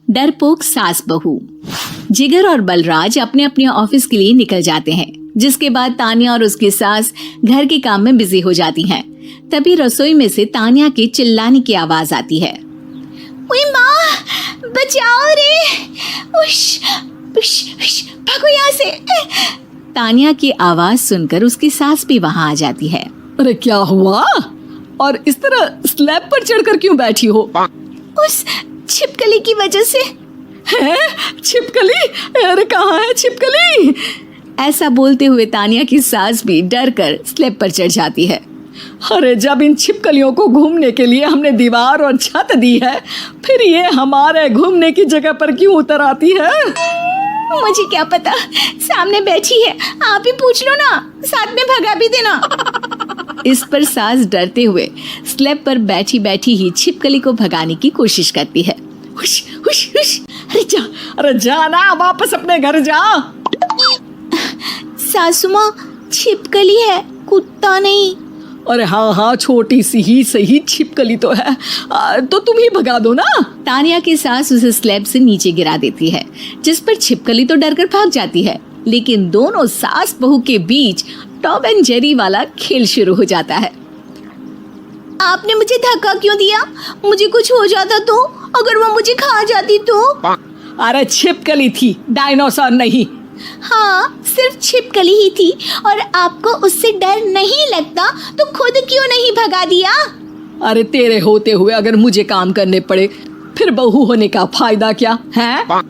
डरपोक सास बहू। जिगर और बलराज अपने अपने ऑफिस के लिए निकल जाते हैं, जिसके बाद तानिया और उसकी सास घर के काम में बिजी हो जाती हैं। तभी रसोई में से तानिया के चिल्लाने की आवाज आती है। ओए माँ, बचाओ रे, उश, उश, उश, भागो यहाँ से। तानिया की आवाज सुनकर उसकी सास भी वहाँ आ जाती है। अरे क्या हुआ? और इस तरह स्लैब पर चढ़कर क्यों बैठी हो? उस छिपकली की वजह से। है? छिपकली? अरे कहाँ है छिपकली? ऐसा बोलते हुए तानिया की सास भी डर कर स्लैब पर चढ़ जाती है। अरे जब इन छिपकलियों को घूमने के लिए हमने दीवार और छत दी है, फिर ये हमारे घूमने की जगह पर क्यों उतर आती है? मुझे क्या पता, सामने बैठी है, आप ही पूछ लो ना, साथ में भगा भी देना। इस पर सास डरते हुए स्लैब पर बैठी बैठी ही छिपकली को भगाने की कोशिश करती है। हुश, हुश, हुश। अरे जा ना, वापस अपने घर जा। सासू माँ, छिपकली है, कुत्ता नहीं। अरे हाँ, छोटी सी ही सही छिपकली तो है, तो तुम ही भगा दो ना। तानिया की सास उसे स्लैब से नीचे गिरा देती है, जिस पर छिपकली तो डरकर भाग जाती है, लेकिन दोनों सास बहू के बीच टॉम एंड जेरी वाला खेल शुरू हो जाता है। आपने मुझे धक्का क्यों दिया? मुझे कुछ हो जाता तो? अगर वो मुझे खा जाती तो? अरे छिपकली थी, डायनासोर नहीं। हाँ, सिर्फ छिपकली ही थी, और आपको उससे डर नहीं लगता तो खुद क्यों नहीं भगा दिया? अरे तेरे होते हुए अगर मुझे काम करने पड़े, फिर बहू होने का फायदा क्या है?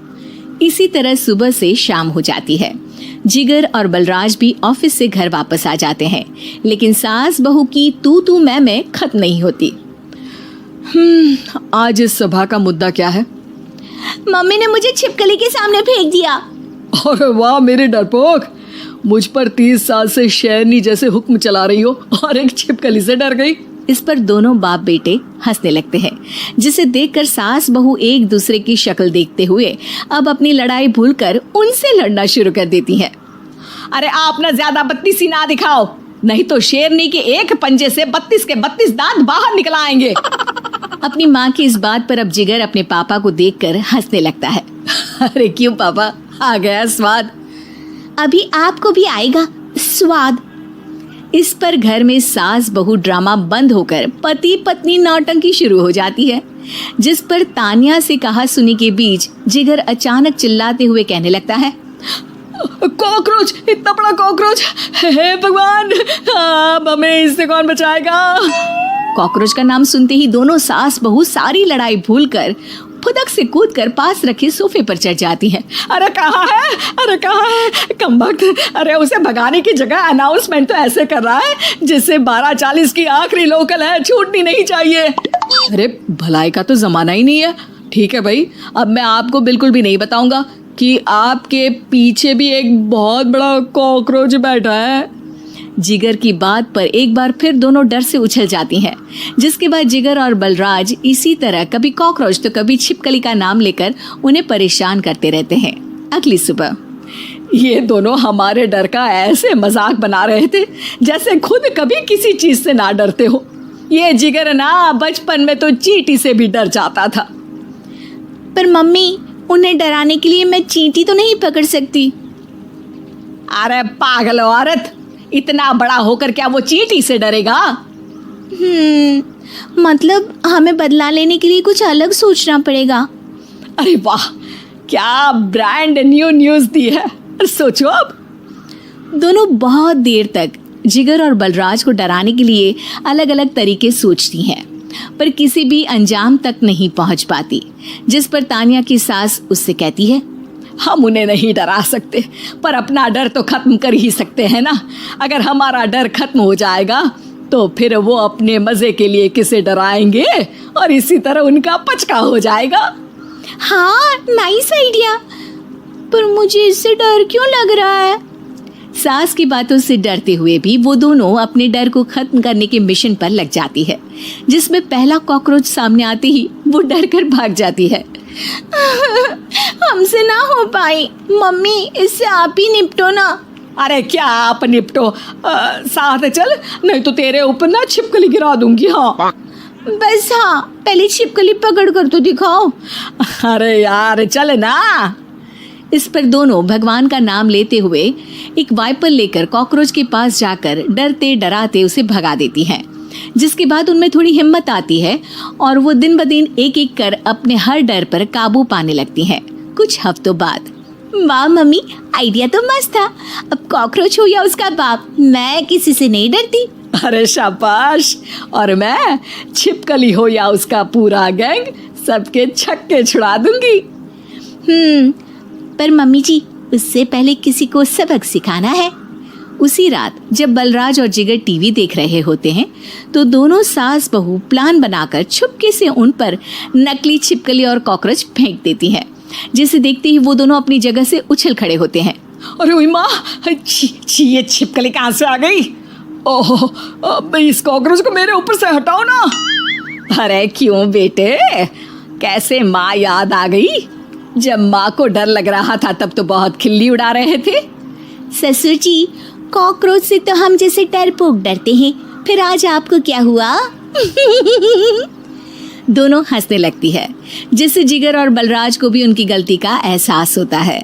इसी तरह सुबह से शाम हो जाती है। जिगर और बलराज भी ऑफिस से घर वापस आ जाते हैं, लेकिन सास बहू की तू मैं खत्म नहीं होती। आज इस सभा का मुद्दा क्या है? मम्मी ने मुझे छिपकली के सामने फेंक दिया। अरे वाह मेरे डरपोक, मुझ पर 30 साल से शेरनी जैसे हुक्म चला रही हो और एक छिपकली से डर गई। इस पर दोनों बाप बेटे हंसने लगते हैं, जिसे देखकर सास बहू एक दूसरे की शक्ल देखते हुए अब अपनी लड़ाई भूलकर उनसे लड़ना शुरू कर देती हैं। अरे आप ना ज्यादा बत्तीसी ना दिखाओ, नहीं तो शेरनी के एक पंजे से 32 के 32 दांत बाहर निकल आएंगे। अपनी माँ की इस बात पर अब जिगर अपने पापा को देखकर हंसने लगता है। अरे क्यों पापा, आ गया स्वाद? अभी आपको भी आएगा स्वाद। इस पर घर में सास बहू ड्रामा बंद होकर पति पत्नी नौटंकी शुरू हो जाती है, जिस पर तानिया से कहा सुनी के बीच जिगर अचानक चिल्लाते हुए कहने लगता है। कॉकरोच, इतना बड़ा कॉकरोच, हे भगवान, हमें इससे कौन बचाएगा? कॉकरोच का नाम सुनते ही दोनों सास बहू सारी लड़ाई भूलकर फुदक से कूदकर पास रखे सोफे पर चढ़ जाती हैं। अरे कहाँ है? अरे कहाँ है कमबख्त? अरे उसे भगाने की जगह अनाउंसमेंट तो ऐसे कर रहा है जिससे 12:40 की आखिरी लोकल है, छूटनी नहीं चाहिए। अरे भलाई का तो जमाना ही नहीं है। ठीक है भाई, अब मैं आपको बिल्कुल भी नहीं बताऊंगा कि आपके पीछे भी एक बहुत बड़ा कॉकरोच बैठा है। जिगर की बात पर एक बार फिर दोनों डर से उछल जाती हैं, जिसके बाद जिगर और बलराज इसी तरह कभी कॉकरोच तो कभी छिपकली का नाम लेकर उन्हें परेशान करते रहते हैं। अगली सुबह ये दोनों हमारे डर का ऐसे मजाक बना रहे थे जैसे खुद कभी किसी चीज से ना डरते हो। ये जिगर ना बचपन में तो चींटी से भी डर जाता था। पर मम्मी, उन्हें डराने के लिए मैं चींटी तो नहीं पकड़ सकती। अरे पागल औरत, इतना बड़ा होकर क्या वो चींटी से डरेगा? मतलब हमें बदला लेने के लिए कुछ अलग सोचना पड़ेगा। अरे वाह, क्या ब्रांड न्यू न्यूज़ दी है। सोचो अब। दोनों बहुत देर तक जिगर और बलराज को डराने के लिए अलग अलग तरीके सोचती हैं, पर किसी भी अंजाम तक नहीं पहुंच पाती, जिस पर तानिया की सास उससे कहती है। हम उन्हें नहीं डरा सकते, पर अपना डर तो खत्म कर ही सकते हैं ना। अगर हमारा डर खत्म हो जाएगा तो फिर वो अपने मजे के लिए किसे डराएंगे और इसी तरह उनका पचका हो जाएगा। हाँ, नाइस आइडिया, पर मुझे इससे डर क्यों लग रहा है? सास की बातों से डरते हुए भी वो दोनों अपने डर को खत्म करने के मिशन पर लग जाती है, जिसमें पहला कॉकरोच सामने आते ही वो डर कर भाग जाती है। हमसे ना हो पाई मम्मी, इससे आप ही निपटो ना। अरे क्या आप निपटो, साथ चल, नहीं तो तेरे ऊपर ना छिपकली गिरा दूंगी। हाँ बस हाँ, पहले छिपकली पकड़ कर तो दिखाओ। अरे यार चल ना। इस पर दोनों भगवान का नाम लेते हुए एक वाइपर लेकर कॉकरोच के पास जाकर डरते डराते उसे भगा देती हैं, जिसके बाद उनमें थोड़ी हिम्मत आती है और वो दिन ब दिन एक एक कर अपने हर डर पर काबू पाने लगती हैं। कुछ हफ्तों बाद, वाह मम्मी, आइडिया तो मस्त था। अब कॉकरोच हो या उसका बाप, मैं किसी से नहीं डरती। अरे शाबाश। और मैं छिपकली हो या उसका पूरा गैंग, सबके छक्के छुड़ा दूंगी। पर मम्मी जी, उससे पहले किसी को सबक सिखाना है। उसी रात जब बलराज और जिगर टीवी देख रहे होते हैं तो दोनों सास बहू प्लान बनाकर छुपके से उन पर नकली छिपकली और कॉकरोच फेंक देती हैं, जिसे देखते ही वो दोनों अपनी जगह से उछल खड़े होते हैं। अरे ओई माँ, छी ये छिपकली कहाँ से आ गई? ओह, अब इस कॉकरोच को मेरे ऊपर से हटाओ ना। अरे क्यों बेटे, कैसे माँ याद आ गई? जब माँ को डर लग रहा था तब तो बहुत खिल्ली उड़ा रहे थे। ससुर जी, कॉकरोच से तो हम जैसे डरपोक डरते हैं, फिर आज आपको क्या हुआ? दोनों हंसने लगती है, जिससे जिगर और बलराज को भी उनकी गलती का एहसास होता है।